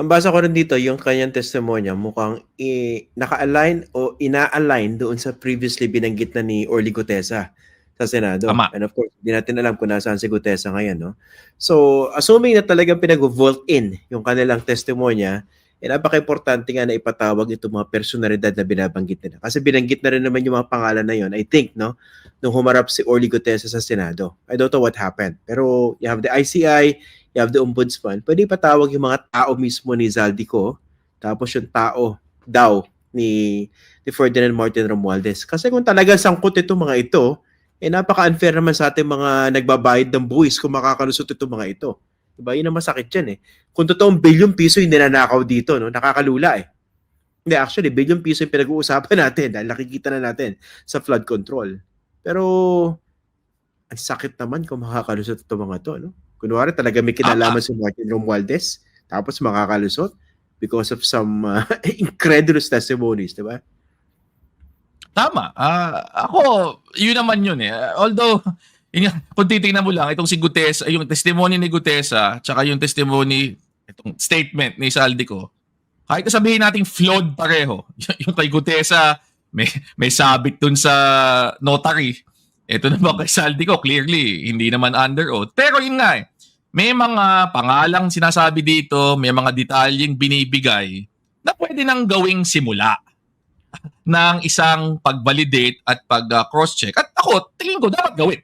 ang basa ko rin dito, yung kanyang testimonya, mukhang naka-align o ina-align doon sa previously binanggit na ni Orly Gutesa sa Senado. Tama. And of course, hindi natin alam kung nasaan si Gutesa ngayon, no? So, assuming na talagang pinag-vault in yung kanilang testimonya, napaka-importante nga na ipatawag itong mga personalidad na binabanggit nila. Kasi binanggit na rin naman yung mga pangalan na yun, I think, no? Nung humarap si Orly Gutesa sa Senado. I don't know what happened. Pero you have the ICI, you have the ombudsman, pwede ipatawag yung mga tao mismo ni Zaldico, tapos yung tao daw ni Ferdinand Martin Romualdez. Kasi kung talaga sangkot itong mga ito, napaka-unfair naman sa ating mga nagbabayad ng buwis kung makakalusot itong mga ito. Diba? Yun ang masakit dyan eh. Kung totoong bilyong piso yung ninanakaw dito, no? Nakakalula eh. Hindi, actually, bilyong piso yung pinag-uusapan natin dahil nakikita na natin sa flood control. Pero, ang sakit naman kung makakalusot itong mga to, no? Kunwari talaga may kinalaman si Martin Romualdez tapos makakalusot because of some incredulous testimonies, di ba? Tama. Ako, yun naman yun eh. Although, kung titingnan mo lang, itong si Gutesa, yung testimony ni Gutesa, tsaka yung testimony, itong statement ni Zaldico, kahit sabihin nating flawed pareho, yung kay Gutesa, may sabit dun sa notary. Ito naman kay Zaldico, clearly, hindi naman under oath. Pero yun nga eh, may mga pangalang sinasabi dito, may mga detalyeng binibigay na pwede nang gawing simula ng isang pag-validate at pag-cross-check. At ako, tingin ko, dapat gawin.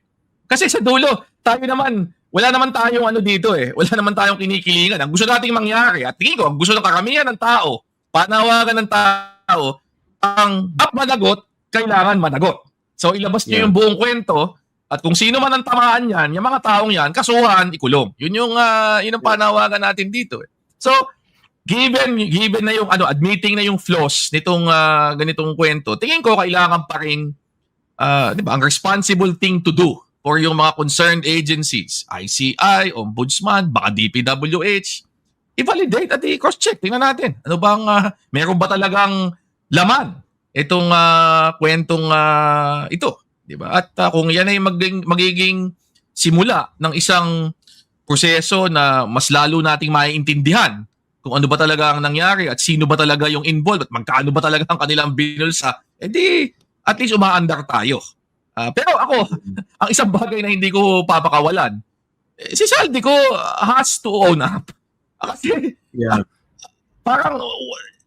Kasi sa dulo, tayo naman, wala naman tayong ano dito eh. Wala naman tayong kinikilingan. Ang gusto nating mangyari, at tingin ko, ang gusto ng karamihan ng tao, panawagan ng tao, ang managot, kailangan managot. So ilabas niyo yung buong kwento, at kung sino man ang tamaan yan, yung mga taong yan, kasuhan, ikulong. Yun yung panawagan natin dito eh. So, given na yung admitting na yung flaws nitong ganitong kwento, tingin ko kailangan pa rin 'di ba, ang responsible thing to do for yung mga concerned agencies, ICI, Ombudsman, baka DPWH, i-validate at i-cross-check. Tingnan natin. Ano bang meron ba talagang laman itong kwentong ito, 'di ba? At kung yan ay magiging simula ng isang proseso na mas lalo nating maiintindihan kung ano ba talaga ang nangyari at sino ba talaga yung involved at magkano ba talaga ang kanilang binulsa, edi at least umaandar tayo. Pero ako, ang isang bagay na hindi ko papakawalan, si Zaldico has to own up. Kasi parang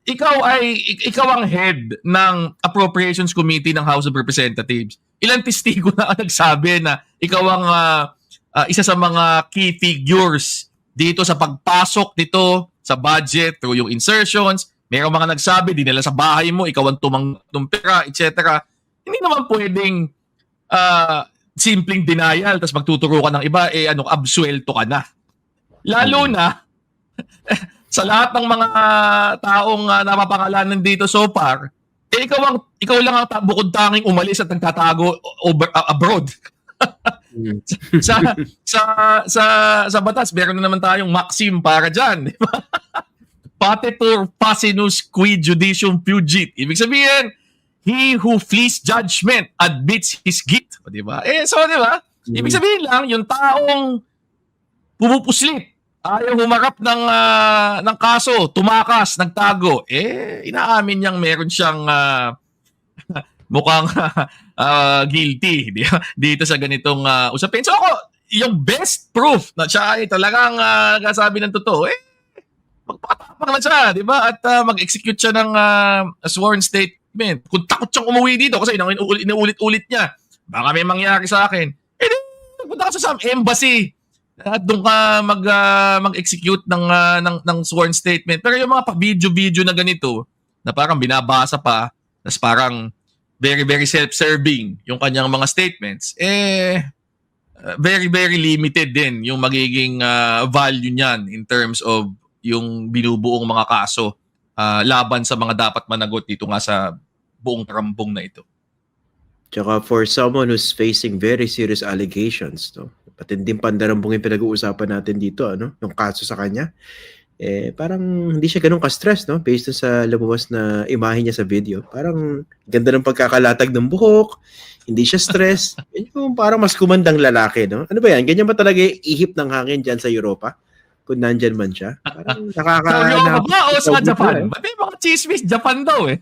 ikaw ang head ng Appropriations Committee ng House of Representatives. Ilang testigo na nagsabi na ikaw ang isa sa mga key figures dito sa pagpasok nito sa budget through yung insertions. Mayroong mga nagsabi, dinala sa bahay mo, ikaw ang tumang pera, etc. Hindi naman pwedeng simpleng denial tapos magtuturo ka ng iba, absuelto ka na. Lalo na sa lahat ng mga taong napapangalanan dito so far, ikaw lang ang bukod tanging umalis at nagtatago abroad. sa batas, meron na naman tayong maxim para dyan. Patetur facinus qui judicium fugit. Ibig sabihin, he who flees judgment admits his guilt. Diba? So, diba? Ibig sabihin lang, yung taong pumupuslit, ayaw humarap ng kaso, tumakas, nagtago, inaamin niyang meron siyang mukhang guilty dito sa ganitong usapin. So ako, yung best proof na siya ay talagang kasabi ng totoo, magpakatapang na siya, di ba? At mag-execute siya ng sworn statement. Kung takot siyang umuwi dito kasi inuulit-ulit niya, baka may mangyari sa akin, punta ka sa some embassy at doon ka mag-execute ng sworn statement. Pero yung mga pa-video-video na ganito, na parang binabasa pa, tas parang very, very self-serving yung kanyang mga statements, very, very limited din yung magiging value niyan in terms of yung binubuong mga kaso laban sa mga dapat managot dito nga sa buong karambong na ito. Tsaka for someone who's facing very serious allegations, no? Patinding pandarambong yung pinag-uusapan natin dito, yung kaso sa kanya, parang hindi siya ganun ka-stress, no? Based sa lumabas na imahe niya sa video. Parang ganda ng pagkakalatag ng buhok, hindi siya stress. Yung parang mas kumandang lalaki, no? Ano ba yan? Ganyan ba talaga ihip ng hangin dyan sa Europa? kung nandyan man siya. Parang Sa Europa ba o sa Japan? eh. Ba't may mga chismis Japan daw eh?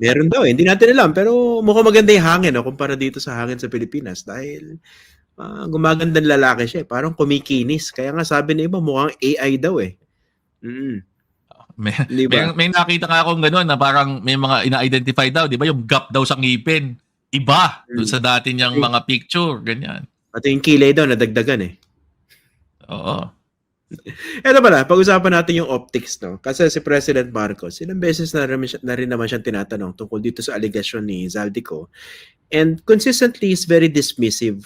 Meron daw eh. Hindi natin alam. Pero mukhang maganda yung hangin kumpara dito sa hangin sa Pilipinas. Dahil gumagandang lalaki siya. Parang kumikinis. Kaya nga sabi na iba, mukhang AI daw eh. May nakita nga akong gano'n na parang may mga ina-identify daw, di ba? Yung gap daw sa ngipin. Iba doon sa dati niyang mga picture. Ganyan. At yung kilay daw, nadagdagan eh. Oo. Eto pala, pag-usapan natin yung optics, no? Kasi si President Marcos, ilang beses na rin naman siyang tinatanong tungkol dito sa allegation ni Zaldico. And consistently is very dismissive.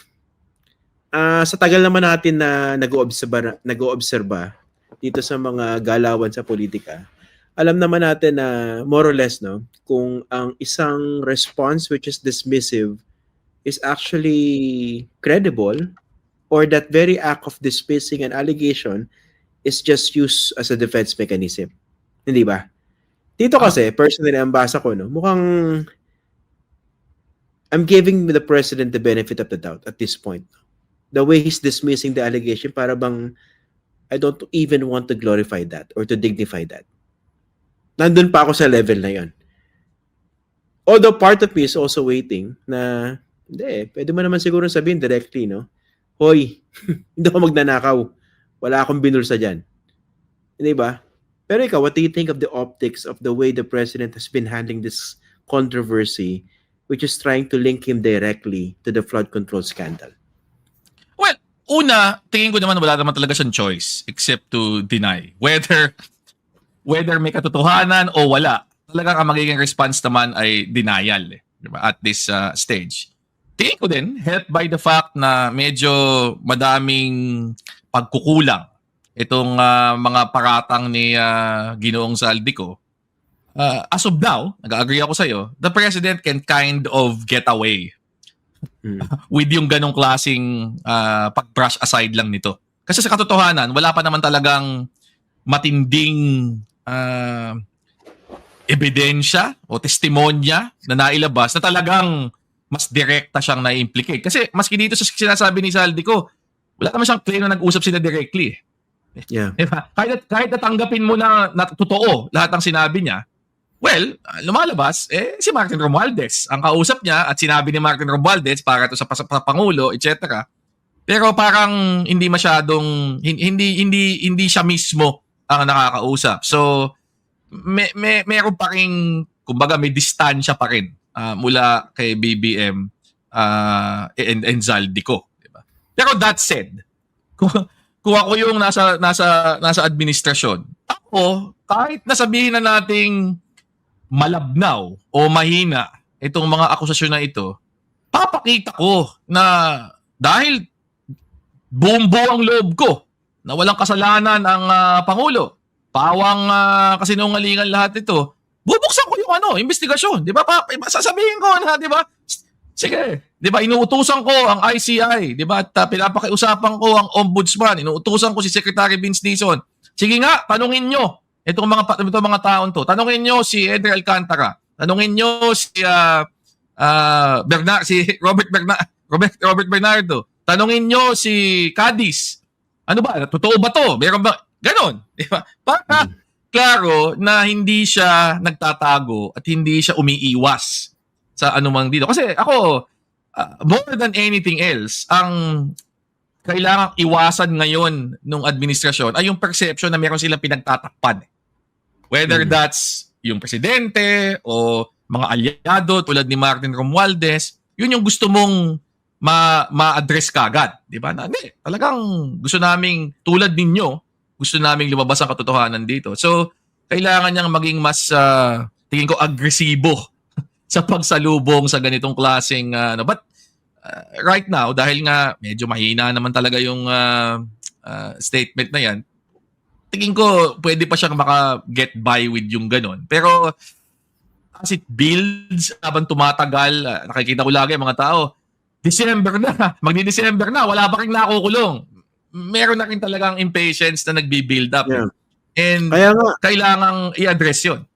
Sa tagal naman natin na nag-oobserba dito sa mga galawan sa politika, alam naman natin na more or less, no, kung ang isang response which is dismissive is actually credible, or that very act of dismissing an allegation is just used as a defense mechanism. Hindi ba? Dito kasi, personally, ang basa ko, no, mukhang I'm giving the president the benefit of the doubt at this point. The way he's dismissing the allegation, para bang I don't even want to glorify that or to dignify that. Nandun pa ako sa level na yon. Although part of me is also waiting na, hindi, pwede mo naman siguro sabihin directly, no? Hoy, hindi ako magnanakaw. Wala akong binulsa dyan. Hindi ba? Pero ikaw, what do you think of the optics of the way the president has been handling this controversy, which is trying to link him directly to the flood control scandal? Well, una, tingin ko naman wala naman talaga siyang choice except to deny. Whether may katotohanan o wala, talagang ang magiging response naman ay denial diba? At this stage. Tingin ko din, helped by the fact na medyo madaming pagkukulang itong mga paratang ni Ginoong Zaldico. As of now, nag-agree ako sa'yo, the president can kind of get away with yung ganong klaseng pag-brush aside lang nito. Kasi sa katotohanan, wala pa naman talagang matinding ebidensya o testimonya na nailabas na talagang mas direkta siyang na-implicate. Kasi maski dito sa sinasabi ni Zaldico, wala naman siyang claim na nag-usap sila directly. Yeah. Diba? Kahit natanggapin mo na totoo lahat ng sinabi niya, well, lumalabas, si Martin Romualdez. Ang kausap niya at sinabi ni Martin Romualdez para to sa Pangulo, etc. Pero parang hindi masyadong, hindi siya mismo ang nakakausap. So, meron pa rin, kumbaga may distansya pa rin mula kay BBM and Zaldico, diba? Pero that said, kung ako yung nasa administrasyon, ako kahit nasabihin na nating malabnaw o mahina itong mga akusasyon na ito, papakita ko na dahil buong-buo ang loob ko na walang kasalanan ang Pangulo, pawang kasinungalingan lahat ito, bubuksan ko yung investigasyon, 'di ba? Sasabihin ko na, 'di ba? Sige, 'di ba? Inuutusan ko ang ICI, 'di ba? At pinapakiusapan ko ang Ombudsman, inuutusan ko si Secretary Vince Dizon. Sige nga, tanungin niyo itong mga taon to. Tanungin niyo si Edre Alcantara. Tanungin niyo si Robert Bernardo. Tanungin niyo si Cadiz. Ano ba? Totoo ba 'to? Meron ba ganon, 'di ba? Para klaro na hindi siya nagtatago at hindi siya umiiwas sa anumang dito. Kasi ako, more than anything else, ang kailangang iwasan ngayon ng administrasyon ay yung perception na meron silang pinagtatakpan. Whether that's yung presidente o mga alyado tulad ni Martin Romualdez, yun yung gusto mong ma-address kagad. Di ba? Hindi. Talagang gusto naming, tulad ninyo, gusto naming lumabas ang katotohanan dito. So, kailangan niyang maging mas, tingin ko, agresibo sa pagsalubong sa ganitong klaseng, but right now, dahil nga medyo mahina naman talaga yung statement na yan, tingin ko, pwede pa siyang maka-get by with yung ganon. Pero, as it builds, habang tumatagal, nakikita ko lagi mga tao, December na, magdi-December na, wala pa rin nakukulong. Meron na rin talagang impatience na nagbi-build up. Yeah. And kailangang i-address yun.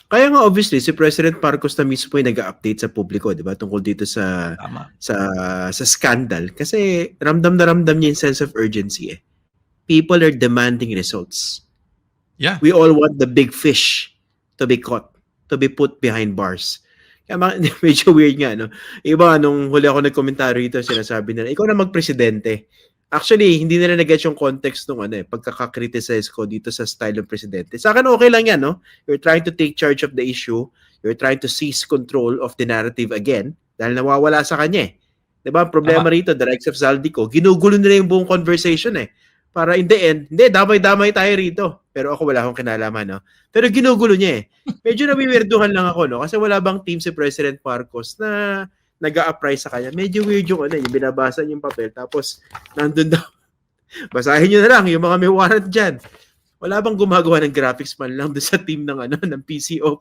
Kaya nga obviously si President Marcos na mismo ay nag-update sa publiko, 'di ba? Tungkol dito sa scandal kasi ramdam na ramdam niya yung sense of urgency . people are demanding results. Yeah. We all want the big fish to be caught, to be put behind bars. Kaya medyo weird nga, no? Iba, nung huli ako nagkomentaryo rito, sinasabi nila, ikaw na magpresidente. Actually, hindi nila na-get yung context nung pagkaka-criticize ko dito sa style ng presidente. Sa akin, okay lang yan, no? You're trying to take charge of the issue. You're trying to seize control of the narrative again dahil nawawala sa kanya eh. Diba? Ang problema rito, the likes of Zaldico, ginugulo nila yung buong conversation eh. Para in the end, hindi, damay-damay tayo rito. Pero ako wala akong kinalaman, no? Pero ginugulo niya eh. Medyo nawiwirduhan lang ako, no? Kasi wala bang team si President Marcos na nag-a-apply sa kanya. Medyo weird yung yung binabasa yung papel. Tapos, nandun daw. Basahin nyo na lang, yung mga may warrant dyan. Wala bang gumagawa ng graphics man lang doon sa team ng ng PCO?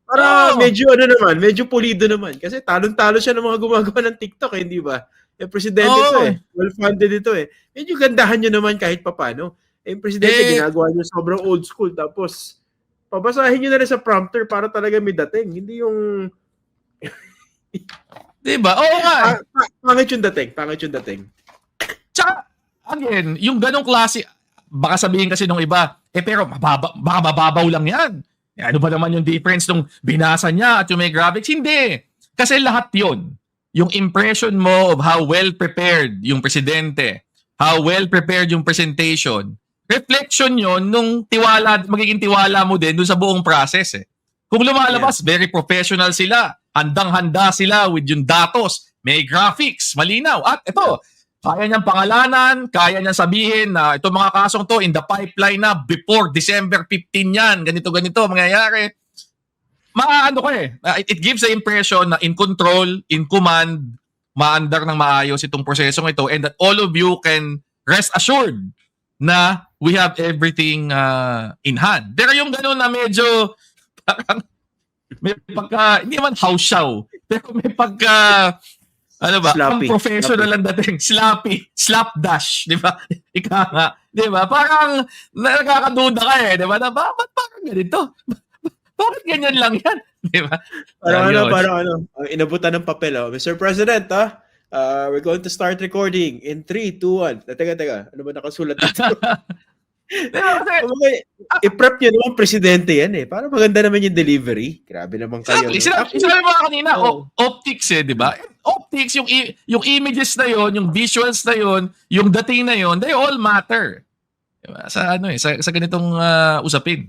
Para medyo naman, medyo pulido naman. Kasi talon-talo siya ng mga gumagawa ng TikTok, hindi ba? Yung presidente ito eh. Well-funded ito eh. Medyo gandahan nyo naman kahit papano. Yung presidente, ginagawa nyo sobrang old school. Tapos, pabasahin nyo na rin sa prompter para talaga may dating. Hindi yung... Diba? Oo nga. Pangit yung dating. Tsaka, again, yung ganong klase, baka sabihin kasi nung iba, pero baka mababaw lang yan. Ano ba naman yung difference nung binasa niya at yung may graphics? Hindi. Kasi lahat yon, yung impression mo of how well prepared yung presidente, how well prepared yung presentation, reflection yon nung magiging tiwala mo din dun sa buong process eh. Kung lumalabas, very professional sila, handang-handa sila with yung datos, may graphics, malinaw. At ito, kaya niyang pangalanan, kaya niyang sabihin na itong mga kasong to in the pipeline na before December 15 yan, ganito, mangyayari. It gives the impression na in control, in command, maandar ng maayos itong prosesong ito and that all of you can rest assured na we have everything in hand. Pero yung gano'n na medyo parang may pagka, hindi naman house show, pero may pagka, Sloppy. Professional ang dating. Sloppy. Slapdash. Di ba? Ika nga. Di ba? Parang nakakaduda ka eh. Di ba? Ba't parang ganito? Bakit ganyan lang yan? Di ba? Parang inabutan ng papel. Mr. President, we're going to start recording in 3, 2, 1. Teka. Ano ba nakasulat dito? I-prep nyo naman presidente yan eh. Para maganda naman yung delivery. Grabe naman kayo. Sinabi mo kanina, optics eh, di ba? Optics, yung images na yon, yung visuals na yon, yung dating na yon, they all matter. Diba? Sa ganitong usapin.